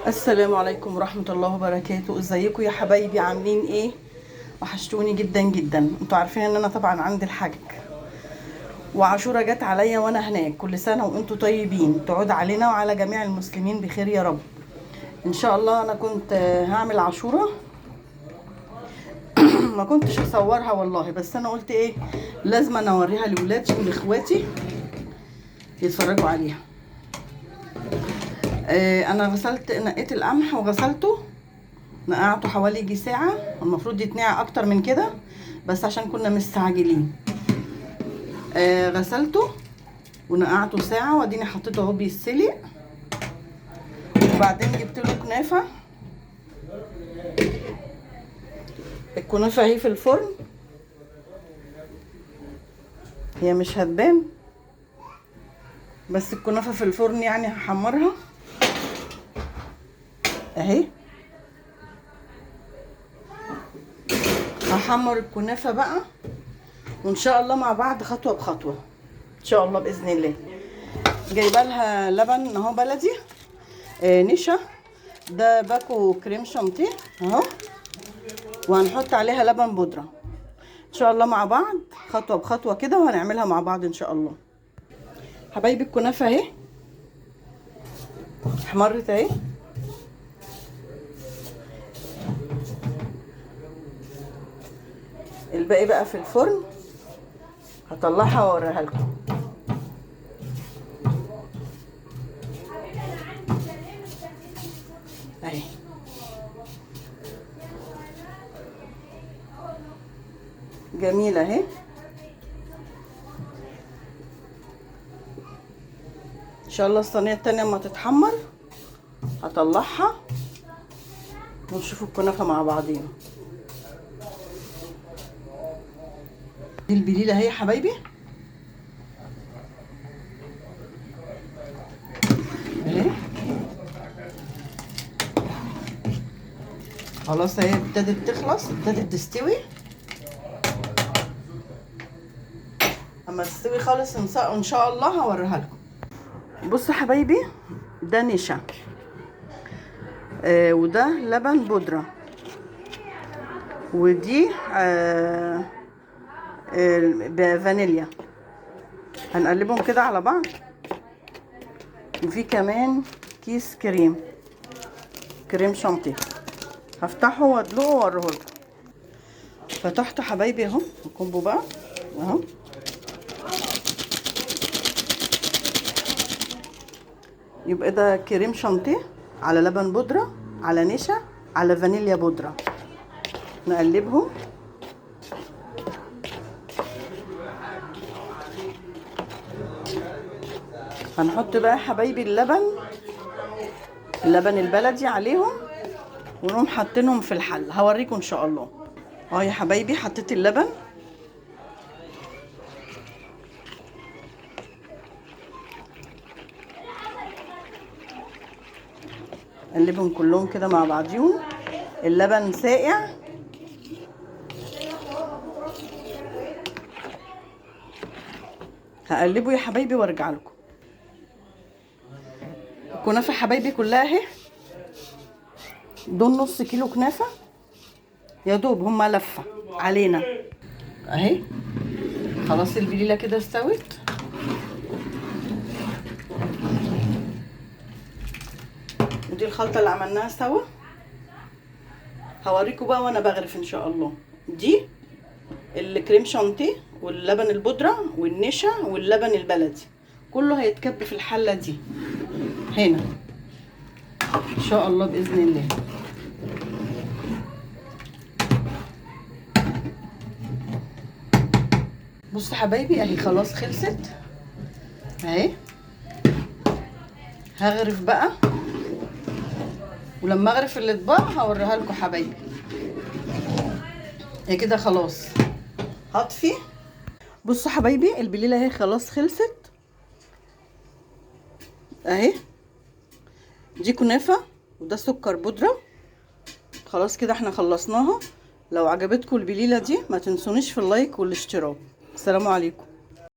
السلام عليكم ورحمة الله وبركاته. ازيكم يا حبايبي؟ عاملين ايه؟ وحشتوني جدا جدا. انتوا عارفين ان انا طبعا عندي الحج وعاشوره جت عليا وانا هناك. كل سنة وانتوا طيبين، تعود علينا وعلى جميع المسلمين بخير يا رب ان شاء الله. انا كنت هعمل عاشوره ما كنتش اصورها والله، بس انا قلت ايه، لازم انا اوريها لاولادي ولاخواتي يتفرجوا عليها. انا نقيت القمح وغسلته، نقعته حوالي يجي ساعة. المفروض يتنقع اكتر من كده بس عشان كنا مستعجلين. غسلته ونقعته ساعة واديني حطيته اهو بيتسلق. وبعدين جبت له كنافة. الكنافة اهي في الفرن، هي مش هتبان بس الكنافة في الفرن، يعني هحمرها اهي. هحمر الكنافة بقى وان شاء الله مع بعض خطوة بخطوة ان شاء الله باذن الله. جايبه لها لبن اهو بلدي، نشا، ده باكو كريم شانتيه اهو، وهنحط عليها لبن بودره ان شاء الله مع بعض خطوه بخطوه كده، وهنعملها مع بعض ان شاء الله. حبايبي الكنافه اهي احمرت اهي. الباقي بقى في الفرن، هطلعها واوريها لكم اهي. جميله اهي. ان شاء الله الصينيه التانية اما تتحمر هطلعها ونشوف الكنافه مع بعضينا. دي البليله اهي يا حبايبي اهي. خلاص اهي ابتدت تخلص، ابتدت تستوي. اما تستوي خالص ان شاء الله هوريها لكم. بصوا حبايبي، ده نشا وده لبن بودره، ودي بفانيليا. هنقلبهم كده على بعض. وفي كمان كيس كريم شانتيه، هفتحه وادلقه واوريه لكم. فتحته حبايبي اهو الكومبو بقى اهو. يبقى ده كريم شانتيه على لبن بودره على نشا على فانيليا بودره. نقلبهم. هنحط بقى حبايبي اللبن البلدي عليهم ونقوم حاطينهم في الحل. هوريكم ان شاء الله. اهو يا حبايبي حطيت اللبن، قلبهم كلهم كده مع بعضيهم. اللبن ساقع، هقلبه يا حبايبي وارجع لكم. الكنافه حبايبي كلها اهي، دول نص كيلو كنافه يا دوب، هما لفه علينا اهي. خلاص البليله كده استوت. ودي الخلطه اللي عملناها سوا. هوريكم بقى وانا بغرف ان شاء الله. دي الكريم شانتيه واللبن البودره والنشا واللبن البلدي، كله هيتكب في الحله دي هنا ان شاء الله باذن الله. بصوا حبايبي اهي خلاص خلصت اهي. هغرف بقى، ولما اغرف الاطباق هوريها لكم حبايبي. هي كده خلاص هطفي. بصوا حبايبي البليله اهي خلاص خلصت اهي. دي كنافه وده سكر بودره. خلاص كده احنا خلصناها. لو عجبتكم البليله دي ما تنسونيش في اللايك والاشتراك. السلام عليكم.